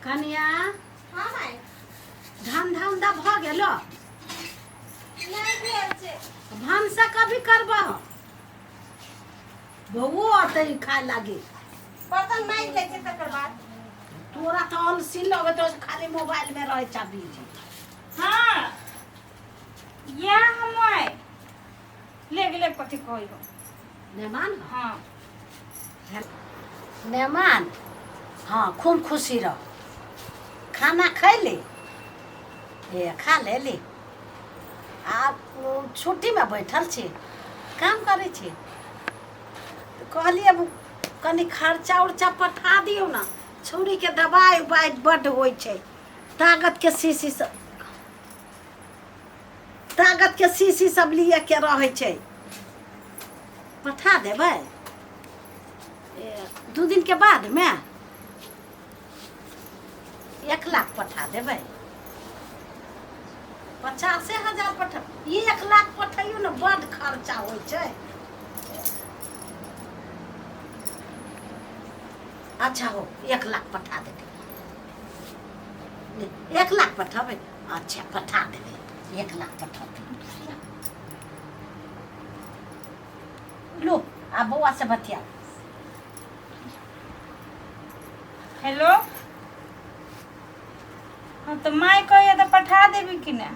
कनिया हाँ भाई धंधा उंधा भ गेलो नहीं भेल छै भानसा कभी करबह बउओ आते खाए लागे बर्तन मांजि लै छै तकर बाद तोरा तो अलसी लगे तो खाली मोबाइल में रहे छा बिजी हाँ या हमय ले गेले कथी कहइबो मेहमान हाँ मेहमान हाँ खूब खुशी रह खाना खैली ए खा ले ली आप छुट्टी में बैठल छी काम करे छी तो कहली अब कनी खर्चा उर्चा पठा दियो ना छौरी के दवाई उबाई बड होई छै ताकत के शीशी सब लिए के रहे छै पठा देबै 2 दिन के बाद में 1 लाख पठा देबै 50,000 पठा 1 लाख पठाइयो ने बड खर्चा होइ छै अच्छा हो 1 लाख पठा देबै 1 लाख पठाबै अच्छा पठा देबै 1 लाख पठा देबै लो आ बउआ से बतिया हेलो हाँ तो माय कहिए तो पठा देबी कि ना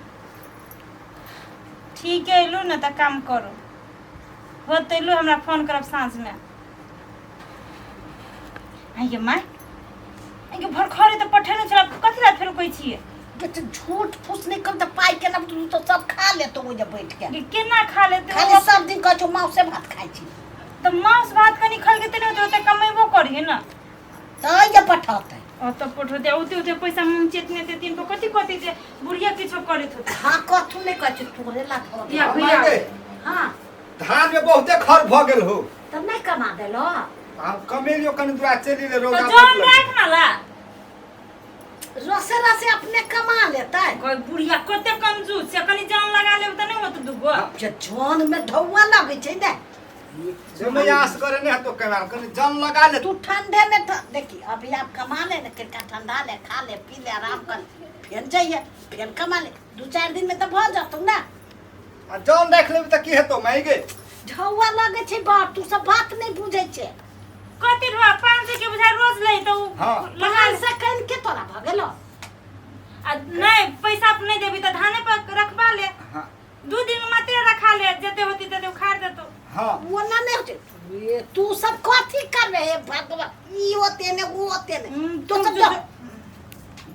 ठीक है एलू ना तो काम करो हो तो एलू हमरा फोन करब साँझ में आइए माय आइए भर खरे तो पठेने छला कथी ला फेर कहै छिए बेटा झूठ फूस नहीं कर तो पाई के ना तू तो सब खा ले तो वो जब बैठ के ये केना खा लेते खाली सब दिन कहै छौ माँ से भात खाइ छी तो मांस भात कनी खा के तने तो कमेबो करिए ना तो ये पठाते और तो पठोते उते उते पैसा मुंह चेतने ते तीन को कथी कथी से बुढ़िया किछो करे थोते हाँ कथू नहीं कहै छी तोरे ला धो या भैया हाँ धान में बहुते खर भ गेल हो तब नहीं कमा देलो हम कमेलियो कनि दुआ चली ले रोगा तो जोन देख ना ला रसे रसे अपने कमा लेता है कोई बुढ़िया कते कंजूस से कनी जान लगा ले त नहीं होत दुगो अब जे जान में धौवा लगे छै ने जे मैं आस करे ने तो केना कनि जन लगा ले तू ठंडे में देखी अभी आप कमा ले न कितना ठंडा ले खा ले पी ले आराम कर फिर जाइए फिर कमा ले 2-4 दिन में तो भ जातौ ना आ जन देख लेब त की हेतौ मैं गे धौवा लगे छै बाप तू सब बात नहीं बुझै छै कति रुपया 500 के बुझा रोज ले तो हाँ। लगा से कन के तोरा भ गेलो आ नहीं पैसा आप नहीं देबी त धाने पर रखबा ले हां 2 दिन मात्र रखा ले जते होती तते उखाड़ देतो हां वो ना नहीं होते ये तू सब कथी करबे हे भगवान ई होते ने वो होते ने तो सब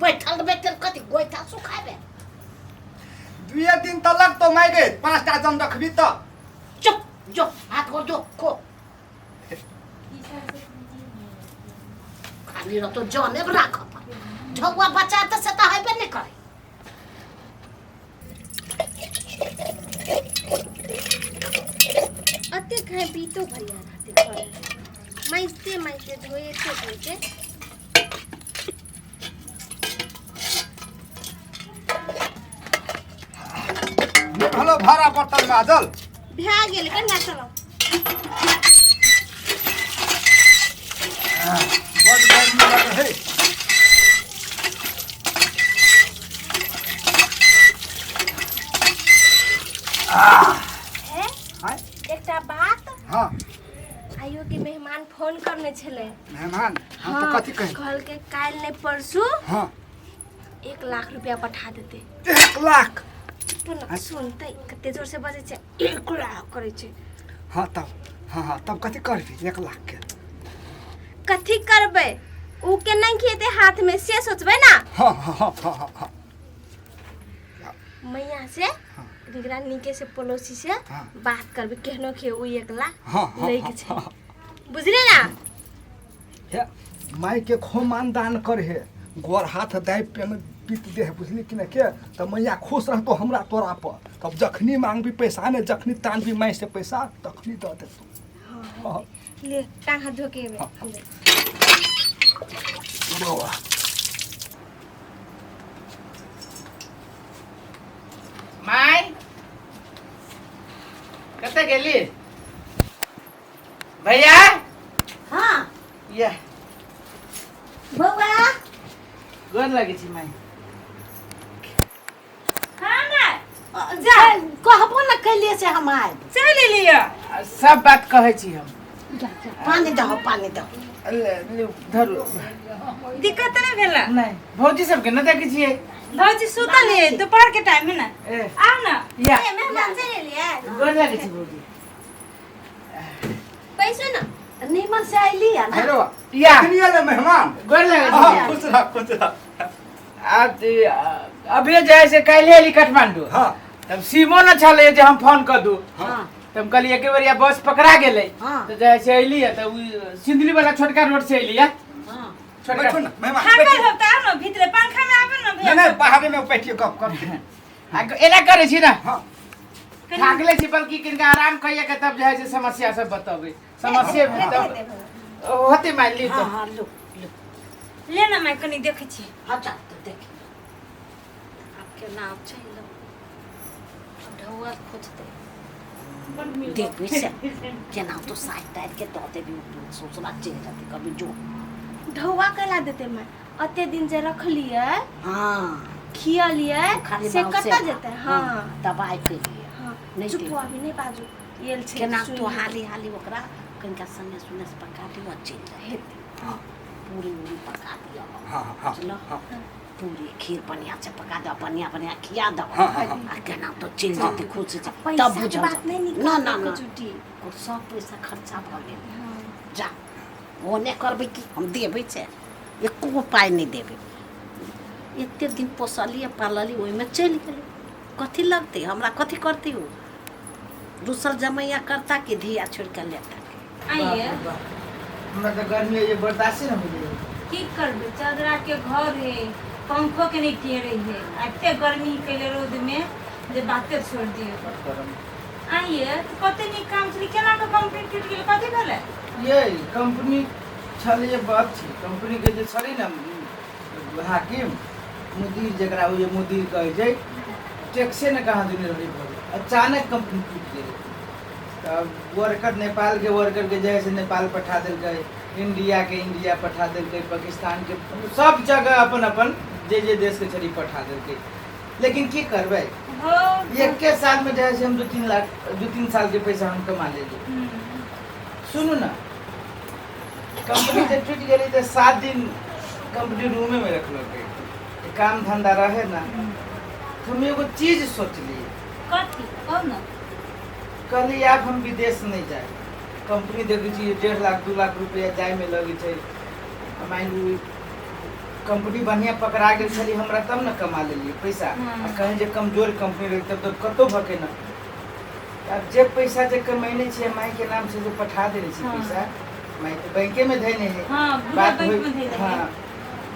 बैठल कथी गोइठा सुखाबे 2 दिन त लगतो मैं गे 5टा जन रखबी त चुप जो हाथ को जो को खाली तो जाने राख ढौवा बचा तो से तो हेबे नहीं करे अते खाए बीतो भैया रहते घर माइते धोए के हेलो भाड़ा बर्तन माजल भ्या गेल कन्ना चलो बड़ गर्मी लगे है है हां एकटा बात हां आइयो के मेहमान फोन करने छले मेहमान हम तो कथी कहि कल के काल ने परसू हां 1 लाख रुपया पठा देते 1 लाख तो ना सुनते कते जोर से बजे छे 1 लाख करे छे हां तब कथी करबी 1 लाख के कथी करबे ऊ के नहीं खेते हाथ में से सोचबे ना हां मैया से निगरानी के से पड़ोसी से बात करबे केहनो के ऊ 1 लाख ले के छे बुझले ना हे माई के खोमान दान कर हे गोर हाथ दाइ पे में पीत दे है बुझली कि ना के त मैया खुश रहतो हमरा तोरा पर तब जखनी मांगबी पैसा ने जखनी तानबी माई से पैसा तखनी द दे तू हां ले टांग हाथ धो के बाबा माय कते गेली भैया हाँ ये बउआ गोर लगे छी माई। हाँ ना जा कहबो न कैलिए से हम आए। चल लिया सब बात कहे छी हम। पानी दहो पानी दहो। ले धरू। दिक्कत नहीं भेला नहीं भौजी सबके न देखे छियै। भौजी सुतल है दोपहर के टाइम है ना ए आओ ना या ए मेहमान चले लिए गोर लगे छी भौजी। पैसा ना नीमन से आइली है ना। हेलो या कनिया ले मेहमान। गोर लगे हाँ छी। खुश रह खुश रह। आज अभी जाए से काल्हि एली काठमांडू। हाँ तब सीमो न छले जे हम फोन कर दू। हाँ तब कहलिए एक बार बस पकड़ा गेले। हाँ। तो जैसे अइली है तो सिंदली वाला छोटका रोड से अइली है। हाँ छोटका बैठो ना मेहमान हाँ बैठिए। होता है ना भीतर पंखा में आवे ना नहीं भैया नहीं बाहर में बैठिए गप कर। एना करे छी ना। हाँ थाकले छी बल्कि किनका आराम कहिए के तब जे से समस्या सब बताबे। समस्या तब होते मान ली तो। हाँ हाँ लो लो। ले ना मैं कनी देखे छी हाँ जा तो देख। आपके नाम चाहिए ढौआ खोजते देख से केना तो साइड टाइट के तोते भी सोचला चल जाती कभी जो। ढौआ कला देते मैं अते दिन जे रख लिए हाँ खिया लिए खाली से बाल कटा जेते हां दवाई के लिए हां नहीं चुप दे। अभी नहीं बाजू येल छे केना तो हाली हाली ओकरा कनका संगे सुने से पका दियो चल जाए। पूरी पूरी पका दियो। हाँ हाँ चलो हाँ पूरी खीर पनिया से पका दो पनिया पनिया खिया दो। हाँ, हाँ, आ केना तो चल जाती खुद से तब पैसा के बुझो बात नहीं ना निकाल ना ना छुट्टी और सब पैसा खर्चा भ गेल। जा वो नहीं करबे कि हम देबे से एको पाई नहीं देबे। एते दिन पोसलिए पालली ओहि में चल गेल कथी लगते हमरा कथी करती हो। दूसर जमैया करता कि धिया छोड़ के लेता। आइए हमरा तो गर्मी ये बर्दाश्त न हो जाए। की करबे चदरा के घर है पंखो के नहीं टेरे है एते गर्मी कैले रोद में जे बाते छोड़ दिए। आइए तो कते नहीं काम छली केना के कंप्लीट टूट गेल कथी भेले ये कंपनी छले बात छी कंपनी के जे छली ना हाकिम मुदीर जकरा हो ये मुदीर कहे छै टैक्से न कहाँ देने रही भर अचानक कंपनी टूट गेल। तब वर्कर नेपाल के वर्कर के जैसे नेपाल पठा दिलकै इंडिया के इंडिया पठा दिलकै पाकिस्तान के सब जगह अपन अपन जे देश के छली पठा दिलकै। लेकिन की करबै हो एक के साल में जैसे हम 2-3 साल के पैसा हम कमा लेली। सुनू ना कंपनी जब टूट गई तो 7 दिन कंपनी रूमे में रखल गई काम धंधा रहे ना। तो हम एगो चीज सोचली कथी कौन ना कहली आप हम विदेश नहीं जाए कंपनी देखे छी 1.5 लाख 2 लाख रुपया जाए में लगे छै। मान ली कंपनी बढ़िया पकड़ा गेल छली हमरा तब न कमा लेलिए पैसा। आ कहीं जे कमजोर कंपनी रही तब तो कतो भके न। अब जे पैसा जे कमेने छी माई के नाम से जो पठा देने छी पैसा माई तो बैंके में धैने है। हां बात बैंक होई में दे दे हां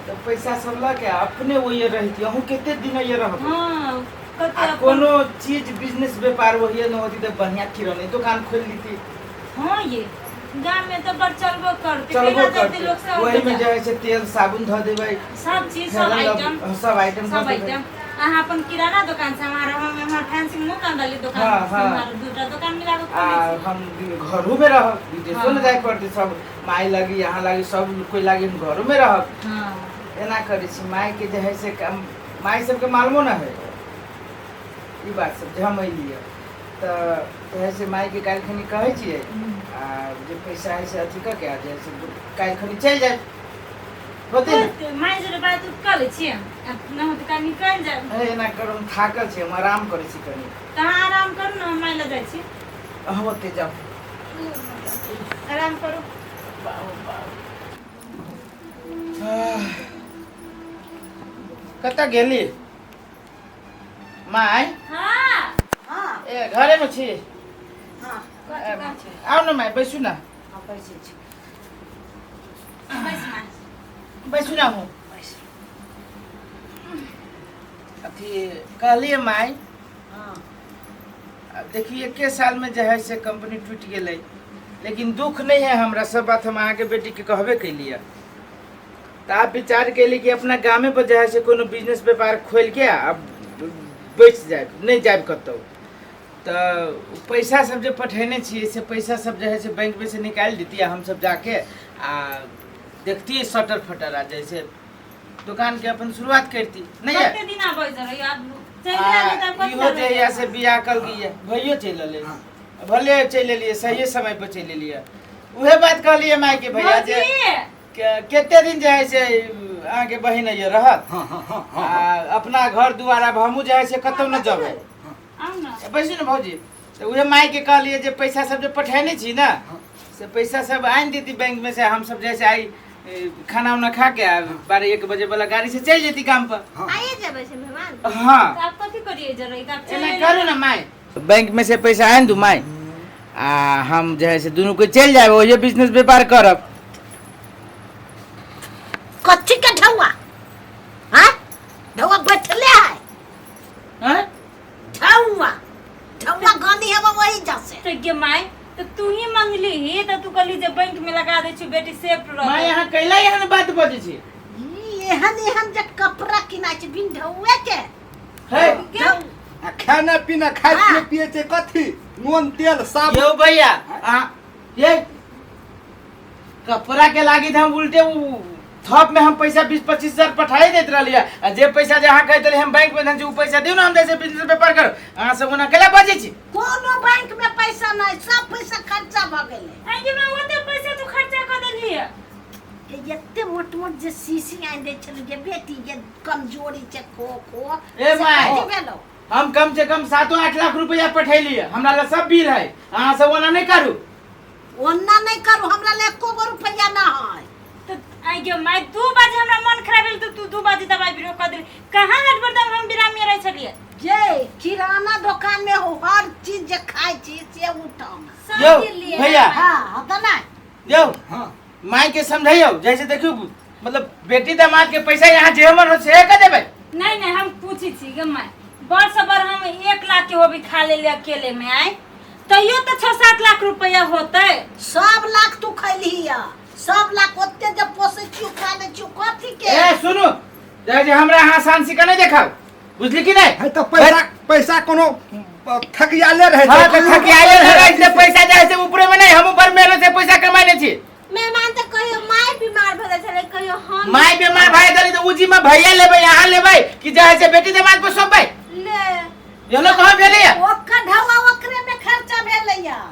तो पैसा सब ला के अपने वो ये रहती हूँ कितने दिन ये रह हां कते आ कोनो चीज बिजनेस व्यापार वही न होती तो बढ़िया किराने दुकान खोल ली थी। हां ये गांव में तो बड़ चलबो करते चलबो केना करते लोग सब वही में जो है तेल साबुन धो देबै सब चीज सब आइटम सब आइटम सब आइटम अहाँ अपन किराना दुकान से हमारा हमारा फैंसी मुकान डाली दुकान हाँ, हाँ। हमारा दूसरा दुकान मिला के आ खोले छी। हम घरों में रह विदेशों में जाए पड़ते सब माई लगी यहाँ लगी सब कोई लगी हम घरों में रह हां एना करे छी माई के जे है से माई सबके मालूमो ना है ई बात सब जे हम अइलिए तो ऐसे माई के काल्हि खनी कहै छियै आ जे पैसा है से अथी कऽ के आ जाए से काल्हि खनी चलि जाए होते ना। माय जरे बात कर ले छी न हो त का निकल जाए अरे एना करू हम थाकल छी हम आराम करै छी कनी कहाँ आराम करू ना माय ले जाय छी अहाँ ओते जाओ आराम करू कतऽ गेली माय हां हाँ ए घरे में छी हाँ कथी काम छै आओ न माय बैसू ना हाँ पैसे छी बस माय बैसू ना हूँ पैसे अथी कहलिए माय हाँ अब देखिए के साल में जो है से कंपनी टूट गई लेकिन दुख नहीं है हमरा सब बात हम अहाँ के बेटी के कहबे कैलिए। तो आप विचार कैली कि अपना गाँव पर जो है से कोनो बिजनेस व्यापार खोल के अब बैठ जाए नहीं जाए कतौ। तो पैसा सब जो पठेने छिए से पैसा सब जो है से बैंक में से निकाल देती हम सब जाके आ देखती शटर फटर आ जैसे दुकान के अपन शुरुआत करती नहीं है कते दिन आबै जरे यार चल आले त इहो जे या से बियाह कल गई भइयो चल ले भले चल लिए सही समय पर चल लिए उहे बात कहलिए माई के भैया जे केते दिन जे है से आगे बहिन ये रहत अपना घर दुआर अब हमहू जे है से कतौ न जबै बैसू न भौजी तो उहे माई के कहलिए जे पैसा सब जे पठेने छी ना से पैसा सब आइन देती बैंक में से हम सब जैसे आई खाना उना खा के 12-1 बजे वाला गाड़ी से चल जेती काम पर आइए जाबे से मेहमान हाँ आप कथी करिए जरे का एना करू ना माई बैंक में से पैसा आइन दू माई हम जो है से दोनों को चल जाए वो बिजनेस व्यापार करब कच्ची के ढौआ हाँ ढौआ बैठले है हैं ढौआ ढौआ गांधी है वही जैसे तो गे माय तो तू ही मांगली ही तो तू कहली जे बैंक में लगा दे छी बेटी सेफ रह माई यहाँ कैला यहाँ बात बजे छी एहन जे कपड़ा किनाइ छै बिन ढौए के है खाना पीना खाए पिए छे कथी नून तेल साबुन यो भैया ये कपड़ा के लागी थे हम उल्टे थप में हम पैसा 20-25 हजार पठाई देत रहलिए आ जे पैसा जे अहाँ कहते हम बैंक में धन उ पैसा दिउ ना हम जैसे बिजनेस व्यापार कर अहाँ सब ओना केला बजे छी कोनो बैंक में पैसा नहीं सब पैसा खर्चा भ गेलै आगे में ओते पैसा तू खर्चा कर देलिए एते मोट मोट जे सीसी आइन दे छल जे बेटी जे कमजोरी छै खो ए माय हम कम से कम 7-8 लाख रुपया पठैलिए हमरा ले सब बिल है अहाँ सब ओना नहीं करू ओना नहीं करू हमरा ले एको गो रुपया ना है तो आगे माय 2 बजे हमरा मन खराब भेल तो तू 2 बजे दवाई बिरो कर दे कहां हटबरदम हम बिरामी रह छलिए जे किराना दुकान में हो हर चीज जे खाई छी से उठाओ यो सब लिए भैया हां त ना यो हां माई के समझाइयो जैसे देखियो मतलब बेटी दामाद के पैसा यहाँ जे हमर हो से के देबै नहीं नहीं हम पूछी छी गे माय बड़ से बड़ हम 1 लाख के होबी खा ले अकेले में आए तैयो तो 6-7 लाख रुपया होते सब लाख तू खैली या सब लाख ओते जे पोसे छी खा ले छी कथी के ए सुनु जे हमरा यहाँ शांति का नहीं देखाओ बुझली कि नहीं है तो पैसा कोनो थकियाले रहे हां तो थकियाले रहे से पैसा जाय से ऊपर में नहीं हम ऊपर मेहनत से पैसा कमाने छी मेहमान तो कहियो माय बीमार भले छले कहियो हम माय बीमार भाई दली तो उजी में भैया लेबै यहाँ लेबै कि जाय से बेटी दामाद पे सोबै ले यो न कहां भेलै ओका ढवा ओकरे में खर्चा भेलैया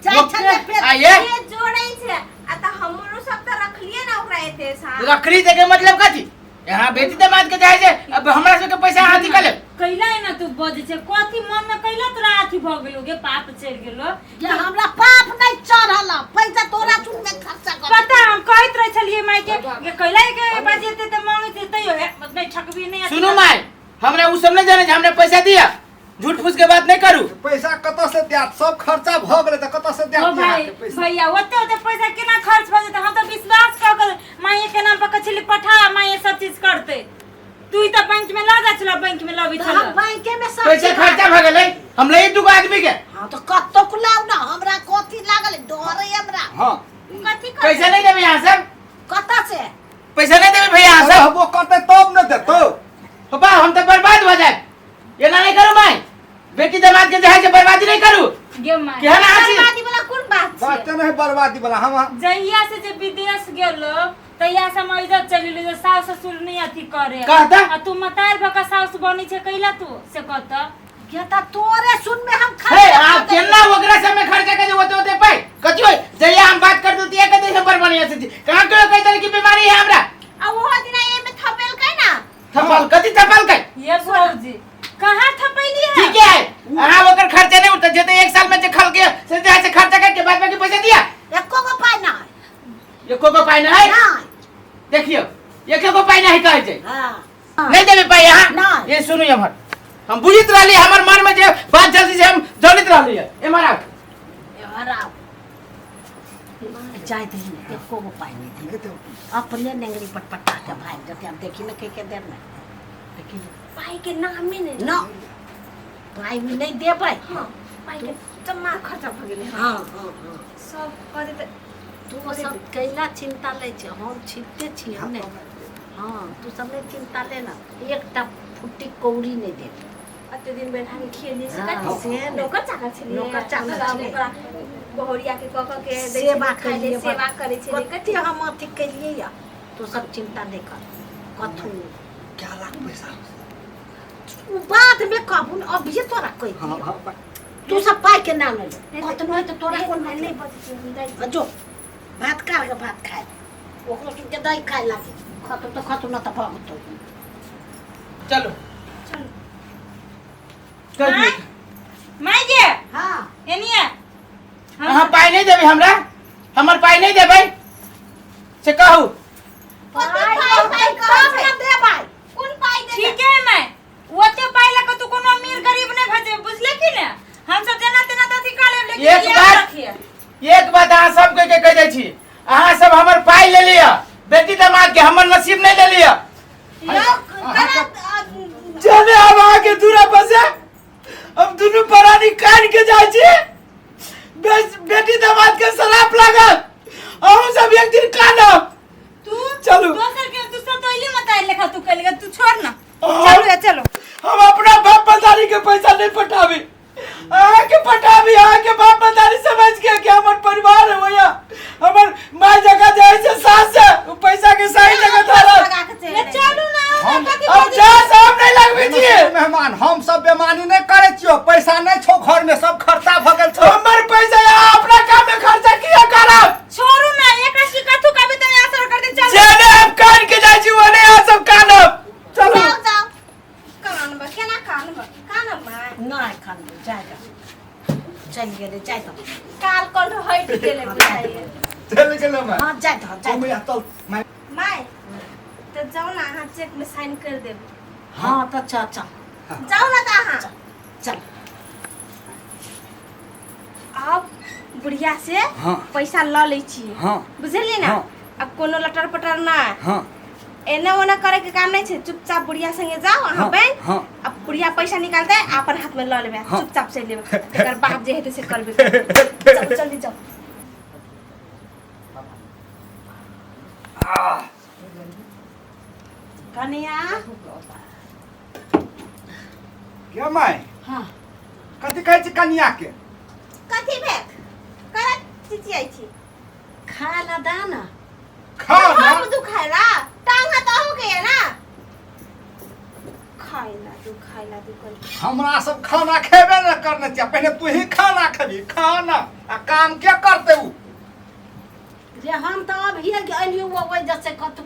जाय छले पे आये ये जोड़ै छै आ त हमरो सब त रखलिए ना ओकरा एते सा रखली दे के मतलब कथी यहाँ बेटी दामाद के जाय से अब हमरा सब के पैसा हाथी कले कैला है ना तू बजे छे कथी मन में कैला तोरा अथी भ गेलो गे पाप चढ़ गेलो ये हमरा पाप नहीं चढ़ल पैसा तोरा चुन में खर्चा कर पता हम कहत रह छलिए माय के ये कैला के बजेते त मांगते तैयो नहीं ठकबी नहीं सुनो माय हमरा उ सब नहीं जाने हमरा पैसा दिया झूठ फूस के बात नहीं करू पैसा कत से दिया सब खर्चा भ गेले त कत से ओ भाई दिया पैसा भैया ओते पैसा केना खर्च भ जेते हम तो विश्वास कर माये के नाम पर कछली पठा माये सब चीज करते तू ही तो बैंक में ला जा चला बैंक में लबी हम चला बैंक में सब पैसा खर्चा भ गेलै हम ले दुगो आदमी के हां तो कत्तो कुलाउ ना हमरा कथी लागल डर है हमरा हां कथी कर पैसा नहीं देबे यहाँ सब कत्ता से पैसा नहीं देबे भैया यहाँ सब वो करते तब न देतो पापा हम तो बर्बाद हो जाए ये ना नहीं करू माय बेटी दामाद के जहां से बर्बादी नहीं करू गे माय केहन आछि बर्बादी वाला कोन बात बात छै नहीं बर्बादी वाला हम जहिया से जे विदेश गेलो तहिया से हम इधर चली जे सास ससुर नहीं अथी करे कहता? आ तू मतार भका सास बनी छे कैला तू से कहता केता तोरे सुन में हम हे खर्चा आप केना वगैरह सब में खर्चा कर होते होते पाई कथि होय जहिया हम बात कर देती है कहते से बर्बादी से कहां के कई तरह की बीमारी है हमरा आ वो दिन ए में थपेल कै ना थपल कथि थपल कई ये भौजी कहां थपैली है ठीक है हां ओकर खर्चा नहीं उठता जते 1 साल में जे खल के से जहां से खर्चा करके बाद बाकी पैसा दिया एको को पाई ना एको को पाई नहीं नहीं देखियो एको को पाई नहीं कहे छै हां नहीं देबे पाई यहां नहीं। ये सुनु हमर हम बुझित रहली हमर मन में जे बात जल्दी से हम जलित रहली है एमरा एवरा जाय दे एको को पाई नहीं दे अपने नेंगरी पटपटा के भाई जते हम देखी न के देर में लेकिन पाई के नाम में नहीं ना पाई में नहीं दे पाई हां पाई के जम्मा खर्चा भ गेले हां हां हां सब करे त तू सब कैला चिंता ले छ हम छिपते छी हमने हां तू सब ने चिंता लेना एकटा फुट्टी कौड़ी नहीं दे अते दिन बैठा के खेले से हाँ, कथि से नौकर चाकर छलिए नौकर चाकर छलिए। ओकरा बहुरिया के कक के दै सेवा खाइले करिए सेवा करे छलिए कथि हम अथी कलिए या तू सब चिंता नहीं कर कथू क्या लाख पैसा उ बाद में कहबू अब ये तोरा कोई हाँ हाँ तू सब पाई के नाम ले कतनो है तो तोरा कोन नहीं नहीं बचे जो भात काट के भात खाए ओकरो के दही खाए लागे खतु न त भगतो चलो चलो कर दिए मैं जे हां एनिया हाँ पाई नहीं देबे हमरा हमर पाई नहीं देबे से कहू पाई कब ना दे भाई कौन पाई दे ठीक है मैं ओते पाइला के तू कोनो अमीर गरीब नहीं भेजे बुझले कि ना हम सब जना तना तथी का लेब लेकिन एक याद बात रखिए एक बात अहाँ सब के कह दै छी अहाँ सब हमर पाई ले लिया बेटी दामाद के हमर नसीब नहीं ले लिया चले अब आके दूरा बसे अब दोनों परानी कान के जाय छी बेटी दामाद के शराब लागल हम सब एक दिन कानब तू चलो। दोसर के दूसरा तो इले मत आए लेखा तू कह तू छोड़ ना चलो या चलो हम अपना बाप मदारी के पैसा नहीं पटावे आके पटावे आके बाप मदारी समझ के कि हमर परिवार है भैया हमर मां जगह जाए से सास है वो पैसा के सही जगह धारा ये चलू ना हम- अब जा साहब नहीं लगबे छिए मेहमान हम सब बेमानी नहीं करे छियो पैसा नहीं छो घर में सब खर्चा भ गेल छो हमर पैसा यहाँ अपना काम में खर्चा किया करब छोड़ू ना एक राशि का तू कभी तो असर कर दे चल जेने हम कान के जाय छी ओने यहाँ सब कानब चलो जाओ जाओ कान बा केना कान बा नहीं खान जाएगा चल गेले जाए तो काल कोन हट गेले बुझाइए चल गेलो मैं हां जाए तो जाए मैं चल मैं माय तो जाओ ना हां चेक में साइन कर देब हां तो चल जाओ ना ता हां चल अब बुढ़िया से हाँ। पैसा ल ले छी हाँ। बुझली ना हाँ। अब कोनो लटर पटर ना हां एने ओने करे के काम नहीं छे चुपचाप बुढ़िया संगे जाओ हाँ, वहां बैंक हाँ। अब बुढ़िया पैसा निकालते अपन हाथ में ल लेबे हाँ। चुपचाप से लेबे एकर बाप जे हेते से करबे चल जल्दी जाओ कनिया क्या मैं हां कथि कहै छी कन्या के कथी भेक करत चिचियाई छी खाना दाना खा ना हम दुखाइला टांगा तो हो गया ना खाइला दू कर हमरा सब खाना खेबे न करने चाहिए पहले तू ही खाना खेबी खाना आ काम क्या करते उ जे हम तो अब ही गेलियो वो वजह से कत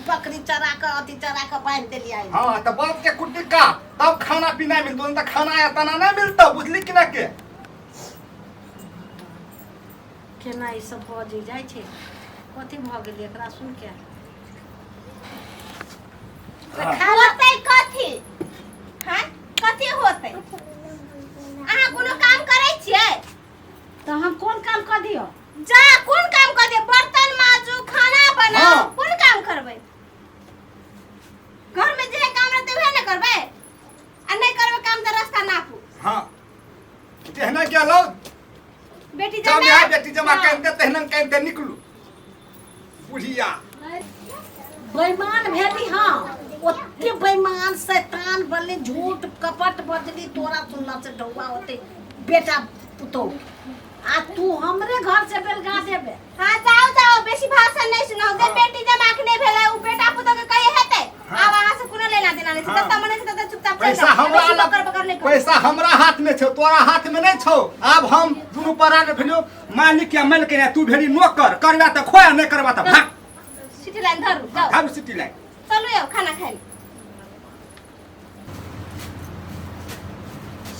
बकरी चरा के अति चरा के बांध देलिए आई हाँ तो बाप के कुटी का तब खाना पीना मिलतो नहीं तो खाना या तना नहीं मिलता बुझली कि ना के केना ई सब भऽ जे जाइ छै कथी भऽ गेल एकरा सुन के हाँ। होतै कथी हैं कथी होतै अहाँ कोनो काम करै छियै तो हम कोन काम कर दियो जा कोन काम कर दे बर्तन माजू खाना बनाओ हाँ। कोन काम करबै घर में जे काम रहते वह न करबै आ नहीं करबै काम तो रास्ता नापू हाँ तेहना क्या लो बेटी जब जमा यहाँ बेटी जमा हाँ। करते तेहना करते निकलू बुढ़िया बेईमान भेली हाँ ओते बेईमान शैतान बनले झूठ कपट बजली तोरा सुनना से ढौआ होते बेटा पुतो आ तू हमरे घर से बेलगा देबे हां जाओ जाओ बेसी भाषण नहीं सुनाओ जे बेटी जमा के नहीं भेलै उ बेटा पुतो के कहे हेतै आब अहाँ से कोनो लेना देना नहीं हाँ। तत्ता मने से तत्ता चुपचाप चल पैसा जाओ हमरा बेसी लग बकर बकर नहीं करो। पैसा हमरा हाथ में छौ तोरा हाथ में नहीं छौ अब हम दुनू परा ने भेलियो मालिक या मालिक ने तू भेली नौकर करबा त खोया नहीं करबा त भाग सिटी लाइन धरू जाओ हम सिटी लाइन चलो यो खाना खाई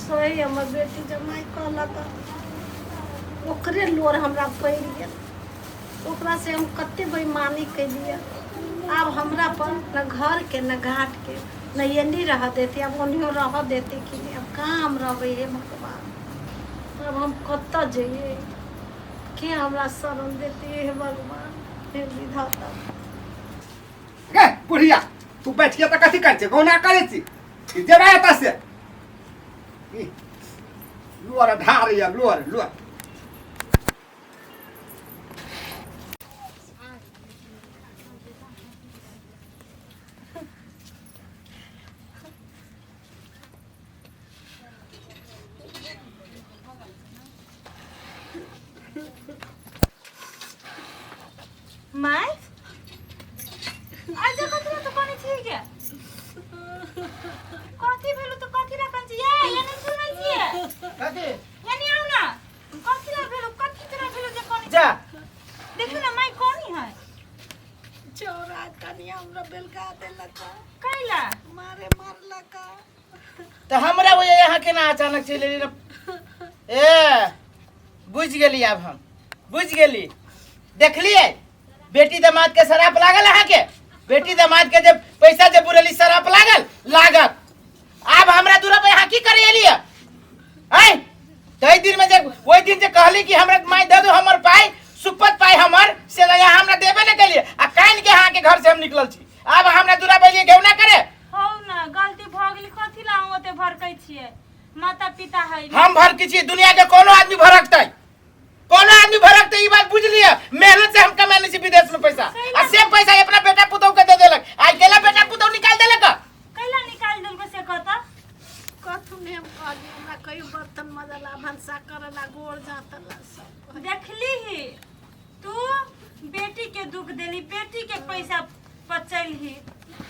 सही हमर बेटी जमाई कहला त ओकरे लोर हमरा पड़ गेल ओकरा से हम कते बेईमानी कैलिए अब हमरा पर न घर के न घाट के न एनी रह देते अब ओनियो रह देते कि नहीं अब कहाँ हम रहबै हे भगवान अब हम कतऽ जइए के हमरा शरण देते हे भगवान हे विधाता गे बुढ़िया तू बैठ के त कथि कर छै गौना करे छी जेबा एत से लोर ढार या लोर लोर माय आज कतरा तो पानी थी कथी भेलो तो कथी ला कंची ये नहीं सुनल छिए कथी यानी आउ ना कथी ला भेलो कथी तरह भेलो जे कोनी जा देखो ना माई कोनी है चौरा कनिया हमरा बेलका देलक कैला मारे मारलक तो हमरा वो यहाँ के ना अचानक चले ए बुझ गेली अब हम बुझ गेली देखलिए बेटी दामाद के शराप लागल अहाँ के बेटी दामाद के जब पैसा जब बुरली शराप लागत अब हमरा दूर पे यहाँ की करे एलिए आई तई दिन में जब वही दिन जे कहली कि हमरा माई दे दो हमर पाई सुपत पाई हमर से यहाँ हमरा देबे न केलिए आ कान के यहाँ के घर से हम निकलल छी अब हमरा दूरा पे लिए घेउ ना करे हो ना गलती भ गेली कथी ला हम ओते भरकै छिए माता पिता है हम भरकै छी दुनिया के कोनो आदमी भरकतै कोनो आदमी भरकतै ई बात बुझ लिया मेहनत से हम कमाने छी विदेश में पैसा आ से पैसा अपना बेटा पुतौ के दे देलक आज केला बेटा पुतौ निकाल देलक कैला निकाल देलको से कहता कथु ने हम कहली हमरा कई बर्तन मजला भंसा करला गोड़ जातला सब देखली ही तू बेटी के दुख देली बेटी के पैसा पचैली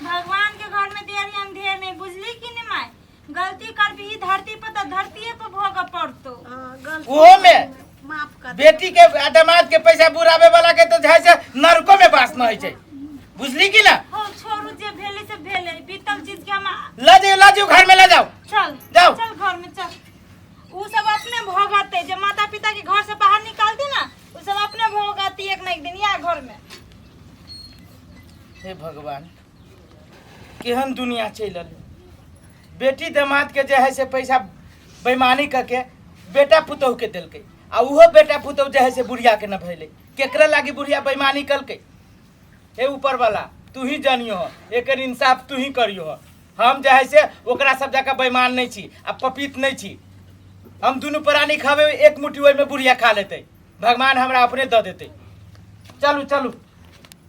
भगवान के घर में देरी अंधेर नहीं बुझली कि नहीं माय गलती कर भी धरती पर तो धरतीए पर भोग पड़तो गलती ओहो में माफ कर बेटी के दामाद के पैसा बुरावे वाला के तो जैसे नरकों में वास न होय छै बुझली कि ना हो छोड़ू जे भेले से भेले बीतल चीज के हम ला जाओ घर में ले जाओ चल जाओ। चल घर में चल उ सब अपने भोगते जे माता पिता के घर से बाहर निकालती ना उ सब अपने भोगती एक ना एक दिन या घर में हे भगवान केहन दुनिया चलल बेटी दामाद के जे है से पैसा बेईमानी करके बेटा पुतौह के देलकै आ उहो बेटा पुतौह जे है से बुढ़िया के न भैले केकरा लागी बुढ़िया बेईमानी कलकै हे ऊपर वाला तू ही जानियो एकर इंसाफ तू ही करियो हम जे है से ओकरा सब जगह बेईमान नहीं छी आ पपीत नहीं छी हम दुनू प्राणी खावे एक मुट्ठी ओहि में बुढ़िया खा लेते भगवान हमरा अपने दऽ देते चलू चलू